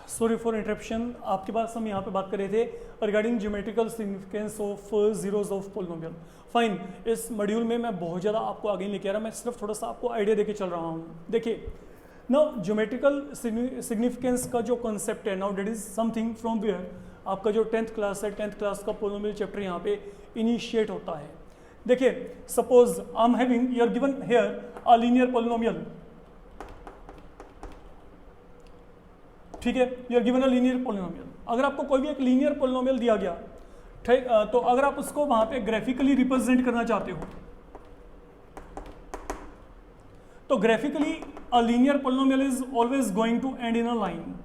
Sorry for interruption, आपके पास हम यहाँ पे बात कर रहे थे regarding geometrical significance of zeros of polynomial. Fine, इस मॉड्यूल में मैं बहुत ज़्यादा आपको आगे नहीं लेके आ रहा, मैं सिर्फ थोड़ा सा आपको आइडिया देके चल रहा हूँ। देखिए नाउ ज्योमेट्रिकल सिग्निफिकेंस का जो कॉन्सेप्ट है, now that is something from where आपका जो 10th क्लास है, 10th क्लास का पोलिनोमियल चैप्टर यहाँ पे इनिशिएट होता है। देखिए suppose I am having you are given here a linear polynomial, ठीक है, you are given a linear polynomial. अगर आपको कोई भी एक लीनियर पोलिनोमियल दिया गया, ठीक, तो अगर आप उसको वहां पे ग्राफिकली रिप्रेजेंट करना चाहते हो तो graphically a linear polynomial is always going to end in a line.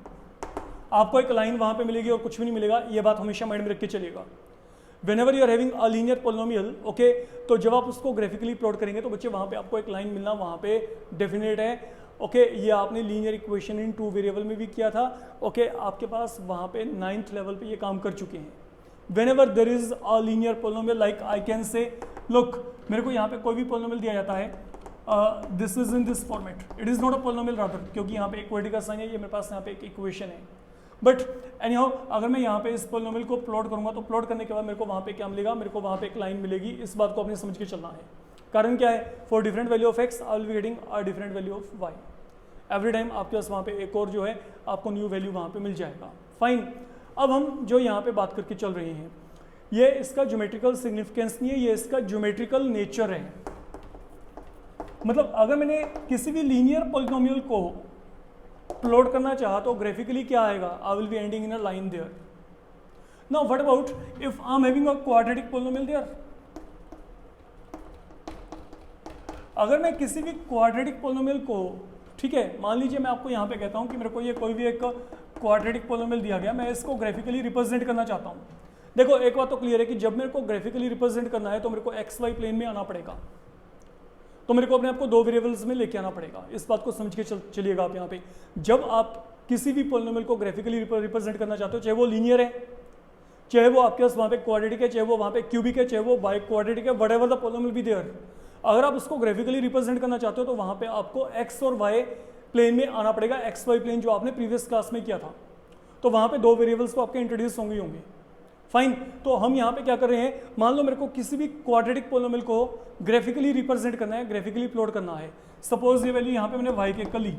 आपको एक लाइन वहां पे मिलेगी और कुछ भी नहीं मिलेगा, ये बात हमेशा माइंड में रख के चलिएगा। whenever you are having a linear polynomial, okay, तो जब आप उसको ग्राफिकली प्लॉट करेंगे तो बच्चे वहां पे आपको एक लाइन मिलना वहां पे डेफिनेट है। ओके, ये आपने लीनियर इक्वेशन इन 2 वेरिएबल में भी किया था। ओके, आपके पास वहां पे 9th लेवल पे ये काम कर चुके हैं। whenever there is a linear polynomial like I can say, look, मेरे को यहाँ पे कोई भी पोलिनोमियल दिया जाता है, this is in this format, it is not a polynomial rather, क्योंकि यहाँ पे एक वर्टिकल साइन है, ये मेरे पास यहाँ पे एक इक्वेशन है। बट एनी हाउ अगर मैं यहाँ पे इस पोलिनोमियल को प्लॉट करूंगा तो प्लॉट करने के बाद मेरे को वहाँ पे क्या मिलेगा, मेरे को वहाँ पे एक लाइन मिलेगी। इस बात को अपने समझ के चलना है। कारण क्या है, for different value of X I will be getting a different value of Y. Every time आपके पास वहाँ पे एक और जो है आपको न्यू वैल्यू वहाँ पे मिल जाएगा। फाइन, अब हम जो यहाँ पे बात करके चल रहे हैं, ये इसका ज्योमेट्रिकल सिग्निफिकेंस नहीं है, ये इसका ज्योमेट्रिकल नेचर है। मतलब अगर मैंने किसी भी लीनियर पोलिनोमियल को प्लॉट करना चाहा तो ग्राफिकली क्या आएगा, I will be ending in a line there. Now what about if I am having a quadratic polynomial there. अगर मैं किसी भी क्वाड्रेटिक पोलिनोमियल को, ठीक है, मान लीजिए मैं आपको यहाँ पे कहता हूँ कि मेरे को ये कोई भी एक क्वाड्रेटिक पोलिनोमियल दिया गया, मैं इसको ग्राफिकली रिप्रेजेंट करना चाहता हूँ। देखो एक बात तो क्लियर है कि जब मेरे को ग्राफिकली रिप्रेजेंट करना है तो मेरे को एक्स वाई प्लेन में आना पड़ेगा, तो मेरे को अपने आप को 2 वेरिएबल्स में लेके आना पड़ेगा। इस बात को समझ के चलिएगा आप यहाँ पे। जब आप किसी भी पोलिनोमियल को ग्राफिकली रिप्रेजेंट करना चाहते हो, चाहे वो लीनियर है, चाहे वो आपके पास वहाँ पे क्वाड्रेटिक है, चाहे वो वहाँ पे क्यूबिक है, चाहे वो बाई क्वाड्रेटिक है, whatever the polynomial be there, अगर आप उसको ग्राफिकली रिप्रेजेंट करना चाहते हो तो वहाँ पे आपको एक्स और वाई प्लेन में आना पड़ेगा, एक्स वाई प्लेन जो आपने प्रीवियस क्लास में किया था। तो वहाँ पे 2 वेरिएबल्स तो आपके इंट्रोड्यूस होंगे। फाइन, तो हम यहाँ पे क्या कर रहे हैं, मान लो मेरे को किसी भी क्वाड्रेटिक पोलिनोमियल को ग्राफिकली रिप्रेजेंट करना है, ग्राफिकली प्लॉट करना है। सपोज ये वैल्यू यहाँ पे मैंने वाई के कल ली,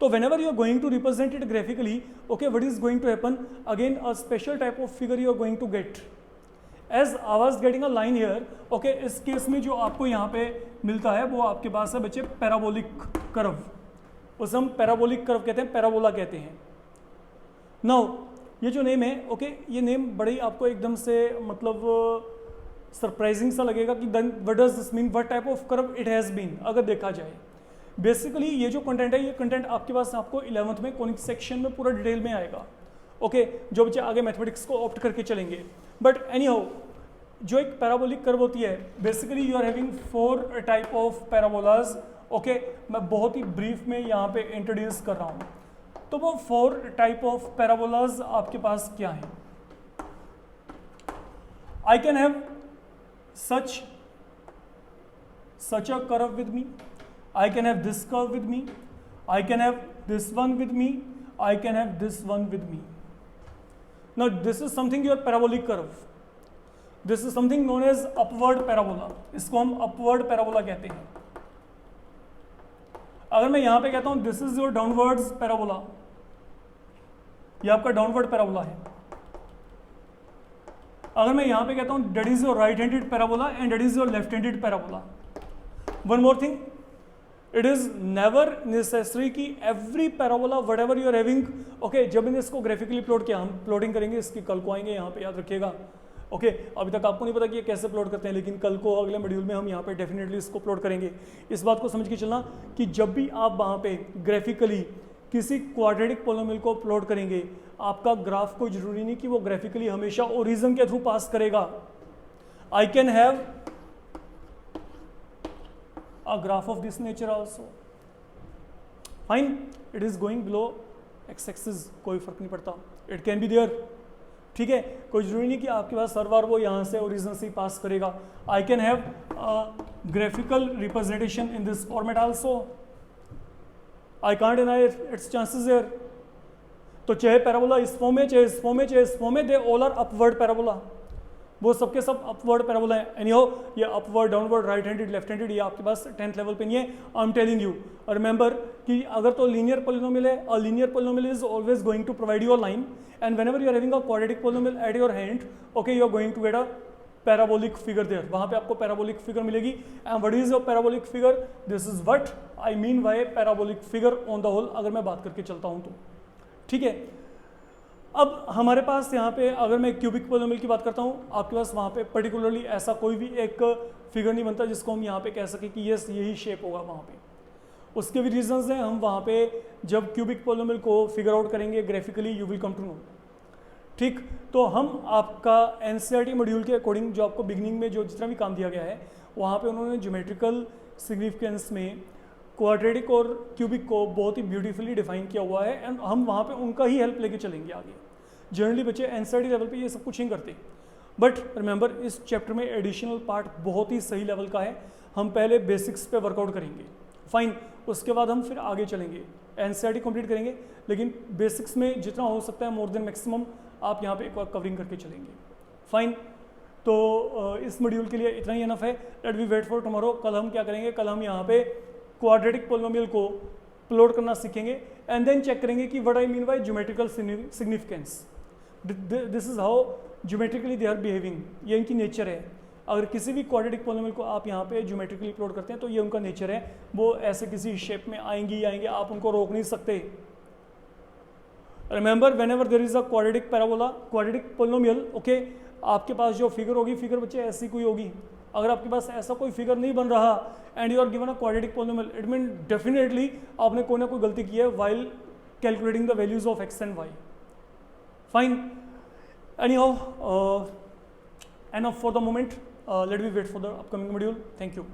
तो whenever you are going to represent it graphically, okay, what is going to happen, again a special type of figure you are going to get as I was getting a line here. Okay, इस case में जो आपको यहाँ पे मिलता है वो आपके पास है बच्चे पैराबोलिक कर्व, उसे हम पैराबोलिक कर्व कहते हैं, पैराबोला कहते हैं। नाउ ये जो नेम है, ओके, ये नेम बड़े ही आपको एकदम से मतलब सरप्राइजिंग सा लगेगा कि then what does this mean, what type of curve it has been. अगर देखा जाए बेसिकली ये जो कंटेंट है, ये कंटेंट आपके पास आपको 11th में कॉनिक सेक्शन में पूरा डिटेल में आएगा। ओके, जो बच्चे आगे मैथमेटिक्स को ऑप्ट करके चलेंगे। बट एनी हाउ जो एक पैराबोलिक कर्व होती है, basically you are having 4 type of parabolas. Okay, मैं बहुत ही ब्रीफ में यहाँ पे इंट्रोड्यूस कर रहा हूँ। तो वो 4 टाइप ऑफ पैराबोलाज आपके पास क्या है। आई can have such a curve with me, I can have this curve with me, I can have this one with me, I can have this one with me. Now this is something your parabolic curve, this is something known as upward parabola, इसको हम upward parabola कहते हैं। अगर मैं यहाँ पे कहता हूँ this is your downwards parabola, ये आपका डाउनवर्ड पैराबोला है। अगर मैं यहाँ पे कहता हूँ that is your right handed parabola and that is your left handed parabola. One more thing, it is never necessary कि every parabola whatever you are having, okay, जब मैंने इसको ग्राफिकली प्लॉट किया, हम प्लॉटिंग करेंगे इसकी कल को आएंगे यहाँ पे, याद रखिएगा। ओके, अभी तक आपको नहीं पता कि ये कैसे प्लॉट करते हैं, लेकिन कल को अगले मॉड्यूल में हम यहाँ पे डेफिनेटली इसको प्लॉट करेंगे। इस बात को समझ के चलना कि जब भी आप वहाँ पे ग्राफिकली किसी क्वाड्रेटिक पोलिनोमियल को प्लॉट करेंगे, आपका ग्राफ कोई जरूरी नहीं कि वो ग्राफिकली हमेशा ओरिजिन के थ्रू पास करेगा। I can have a graph of this nature also. Fine, it is going below x axis, कोई फर्क नहीं पड़ता, इट कैन बी देयर। ठीक है, कोई जरूरी नहीं कि आपके पास हर बार वो यहाँ से ओरिजिन से ही पास करेगा। I can have graphical representation in this format also, I can't deny its chances there. तो चाहे पैराबोला इस फॉर्म में, चाहे इस फॉर्म में, चाहे इस फॉर्म में, they all are upward parabola, वो सबके सब अपवर्ड पैराबोला है। एनीहाउ ये upward, downward, right handed, left handed, ये आपके पास 10th लेवल पे नहीं है। I am telling you, remember कि अगर तो लीनियर पोलिनोमियल है, a linear polynomial is always going to provide you a line, and whenever you are having a quadratic polynomial at your hand, okay, you are going to get a parabolic figure there, वहां पे आपको parabolic figure मिलेगी। And what is your parabolic figure, this is what I mean by parabolic figure on the whole, अगर मैं बात करके चलता हूं तो, ठीक है। अब हमारे पास यहाँ पे अगर मैं क्यूबिक पोलिनोमियल की बात करता हूँ, आपके पास वहाँ पे पर्टिकुलरली ऐसा कोई भी एक फिगर नहीं बनता जिसको हम यहाँ पे कह सके कि यस यही शेप होगा वहाँ पे। उसके भी रीजंस हैं, हम वहाँ पे जब क्यूबिक पोलिनोमियल को फिगर आउट करेंगे graphically, you will come to know, ठीक। तो हम आपका एनसीईआरटी मॉड्यूल के अकॉर्डिंग जो आपको बिगनिंग में जो जितना भी काम दिया गया है, वहाँ पे उन्होंने ज्योमेट्रिकल सिग्निफिकेंस में क्वाड्रेटिक और क्यूबिक को बहुत ही ब्यूटीफुली डिफाइन किया हुआ है, एंड हम वहाँ पे उनका ही हेल्प लेके चलेंगे आगे। जनरली बच्चे एनसीईआरटी लेवल पे ये सब कुछ नहीं करते, बट रिमेंबर इस चैप्टर में एडिशनल पार्ट बहुत ही सही लेवल का है। हम पहले बेसिक्स पे वर्कआउट करेंगे, फाइन, उसके बाद हम फिर आगे चलेंगे, एनसीईआरटी कंप्लीट करेंगे, लेकिन बेसिक्स में जितना हो सकता है मोर देन मैक्सिमम आप यहाँ पे एक बार कवरिंग करके चलेंगे, फाइन। तो इस मॉड्यूल के लिए इतना ही इनफ है, let we wait for tomorrow. कल हम क्या करेंगे, कल हम यहाँ पे क्वाड्रेटिक पोलिनोमियल को प्लॉट करना सीखेंगे, एंड देन चेक करेंगे कि what I mean by geometrical significance, this is how geometrically they are behaving, ये इनकी नेचर है। अगर किसी भी क्वाड्रेटिक पोलिनोमियल को आप यहाँ पे ज्योमेट्रिकली प्लॉट करते हैं तो ये उनका नेचर है, वो ऐसे किसी शेप में आएंगे ही आएंगे, आप उनको रोक नहीं सकते। Remember whenever there is a quadratic parabola, quadratic polynomial, okay, आपके पास जो फिगर होगी, फिगर बच्चे ऐसी कोई होगी। अगर आपके पास ऐसा कोई फिगर नहीं बन रहा and you are given a quadratic polynomial, it mean definitely आपने कोई ना कोई गलती की है while calculating the values of x and y, fine. Anyhow enough for the moment, let me wait for the upcoming module. Thank you.